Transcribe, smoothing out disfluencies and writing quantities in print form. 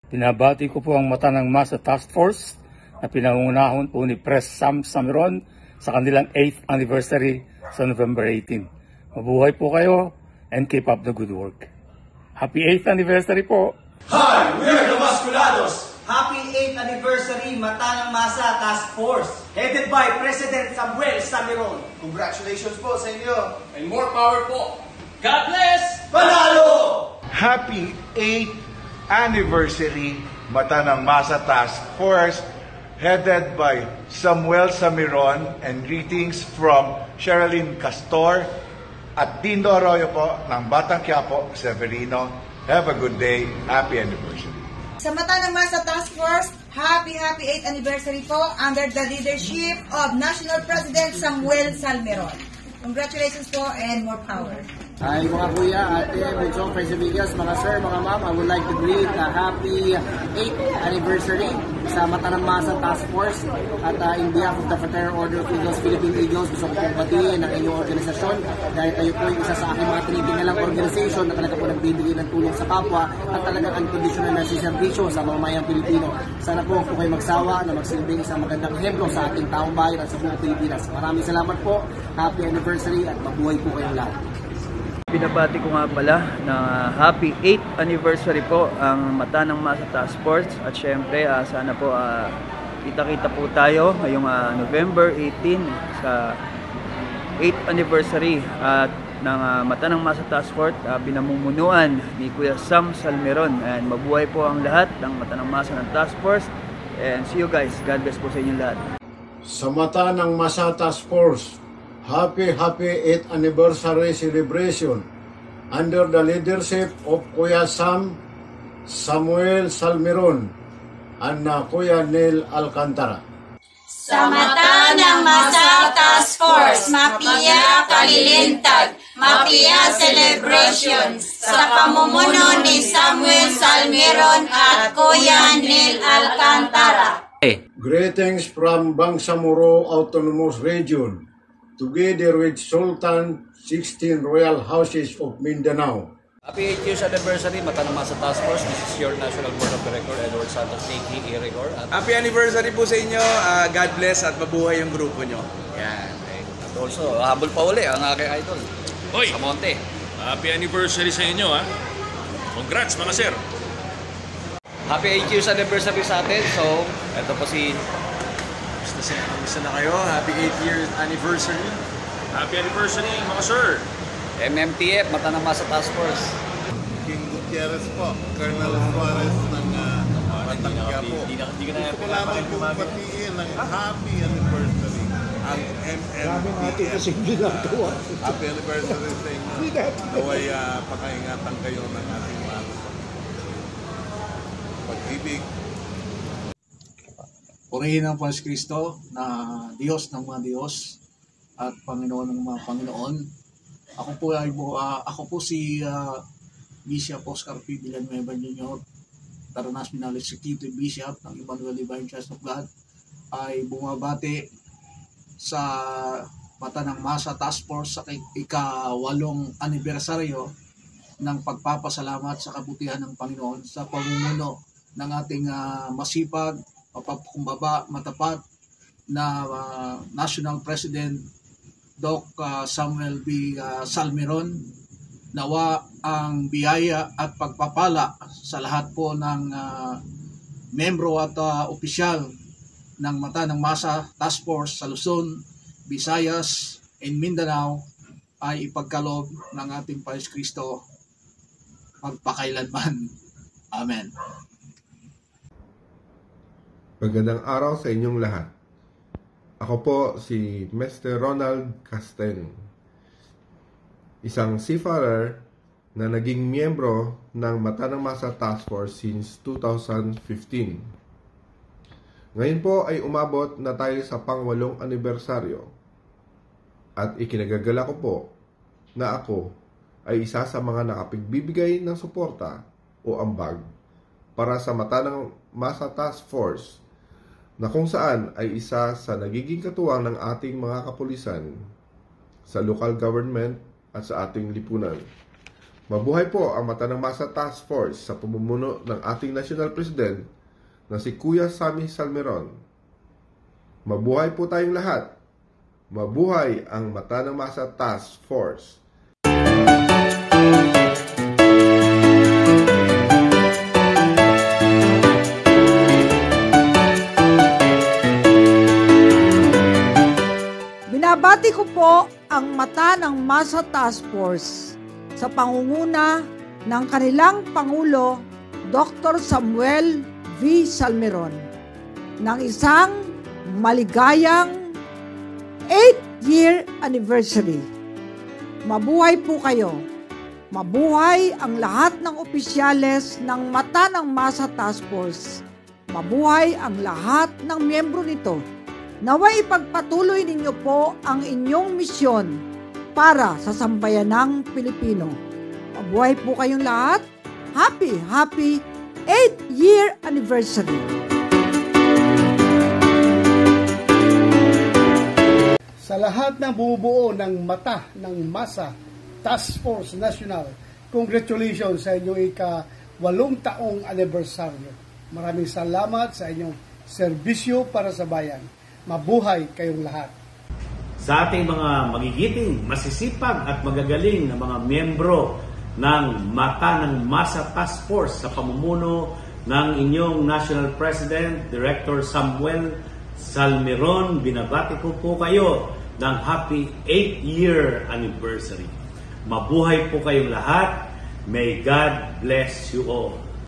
Pinabati ko po ang Mata ng Masa Task Force na pinangunahon po ni Pres Sam Samiron sa kanilang 8th anniversary sa November 18. Mabuhay po kayo and keep up the good work. Happy 8th anniversary po! Hi! We're the Masculados! Happy 8th anniversary Mata ng Masa Task Force, Headed by President Samuel Samiron. Congratulations po sa inyo! And more power po! God bless! Panalo! Happy 8th anniversary Mata ng Masa Task Force, headed by Samuel Samiron, and greetings from Sherilyn Castor at Dindo Arroyo po ng Batang Quiapo, Severino. Have a good day. Happy anniversary. Sa Mata ng Masa Task Force, happy 8th anniversary po under the leadership of National President Samuel Salmeron. Congratulations po and more power. Hi mga kuya, ate, Muchong, Presibigas, mga sir, mga ma'am, I would like to greet a happy 8th anniversary sa Mata ng Masa Task Force at in behalf of the Fraternal Order of Eagles, Philippine Eagles, gusto ko pong batiin ang inyong organisasyon dahil kayo po yung isa sa aking mga tinitingnalang organisasyon na talaga po nagbibigay ng tulong sa kapwa at talagang unconditional na siservisyo sa mamamayang Pilipino. Sana po kung kayo magsawa na magsilbing isang magandang ehemplo sa ating taong bayan at sa buong Pilipinas. Maraming salamat po, happy anniversary at mabuhay po kayong lahat. Pinabati ko nga pala na happy 8th anniversary po ang Mata ng Masa Task Force at syempre sana po kita-kita po tayo ngayong November 18 sa 8th anniversary at ng Mata ng Masa Task Force pinamumunuan ni Kuya Sam Salmeron, and mabuhay po ang lahat ng Mata ng Masa ng Task Force and see you guys. God bless po sa inyong lahat. Sa Mata ng Masa Task Force, happy 8th anniversary celebration under the leadership of Kuya Samuel Salmeron and Kuya Neil Alcantara. Sa Mata ng Masa Task Force, Mapia Kalilintag, Mapia Celebration sa pamumuno ni Samuel Salmeron at Kuya Neil Alcantara. Greetings from Bangsamoro Autonomous Region, together with Sultan 16 Royal Houses of Mindanao. Happy 8th years anniversary, Mata ng Masa Task Force. This is your National Board of Director, Edward Santos, a.k.a. Rigor. Happy anniversary po sa inyo. God bless at mabuhay yung grupo nyo. Yan. At also, habol pa uli ang aking idol. Hoy! Sa Monte. Happy anniversary sa inyo, ha? Congrats, mga sir! Happy 8th years anniversary sa atin. So, ito po si... Gusto na kayo. Happy 8th year anniversary. Happy anniversary, mga sir! MMTF, Mata ng Masa Task Force. King Gutierrez po, Colonel Suarez ng Batang Quiapo. Gusto ko lamang po batiin ng happy anniversary ang MMTF. Happy anniversary sa inyo. Naway pakaingatan kayo ng ating mahal pag-ibig. Purihin ang Panginoon Kristo na Diyos ng mga Diyos at Panginoon ng mga Panginoon. Ako po si Bishop Oscar P. Villanueva Jr., Taranas Minal Executive Bishop ng Emmanuel Divine Church of God, ay bumabati sa Mata ng Masa Task Force sa ika-8 anibersaryo ng pagpapasalamat sa kabutihan ng Panginoon sa pamumuno ng ating masipag, mapapakumbaba, matapat na National President Doc Samuel B. Salmeron. Nawa ang biyaya at pagpapala sa lahat po ng membro at opisyal ng Mata ng Masa Task Force sa Luzon, Visayas, and Mindanao ay ipagkaloob ng ating Panginoon Kristo magpakailanman. Amen. Magandang araw sa inyong lahat. Ako po si Mr. Ronald Casten, isang seafarer na naging miyembro ng Mata ng Masa Task Force since 2015. Ngayon po ay umabot na tayo sa pang-8 anibersaryo at ikinagagala ko po na ako ay isa sa mga nakapagbibigay ng suporta o ambag para sa Mata ng Masa Task Force, na kung saan ay isa sa nagiging katuwang ng ating mga kapulisan sa local government at sa ating lipunan. Mabuhay po ang Mata ng Masa Task Force sa pamumuno ng ating National President na si Kuya Sammy Salmeron. Mabuhay po tayong lahat. Mabuhay ang Mata ng Masa Task Force. Binabati ko po ang Mata ng Masa Task Force sa pangunguna ng kanilang Pangulo, Dr. Samuel V. Salmeron, ng isang maligayang 8th-year anniversary. Mabuhay po kayo. Mabuhay ang lahat ng opisyales ng Mata ng Masa Task Force. Mabuhay ang lahat ng miyembro nito. Naway ipagpatuloy ninyo po ang inyong misyon para sa sambayanang Pilipino. Mabuhay po kayong lahat. Happy 8th-year anniversary. Sa lahat ng bumubuo ng Mata ng Masa Task Force National, congratulations sa inyong ika-8 taong anibersaryo. Maraming salamat sa inyong serbisyo para sa bayan. Mabuhay kayong lahat. Sa ating mga magigiting, masisipag at magagaling na mga miyembro ng Mata ng Masa Task Force sa pamumuno ng inyong National President, Director Samuel Salmeron, binabati ko po kayo ng happy 8th-year anniversary. Mabuhay po kayong lahat. May God bless you all.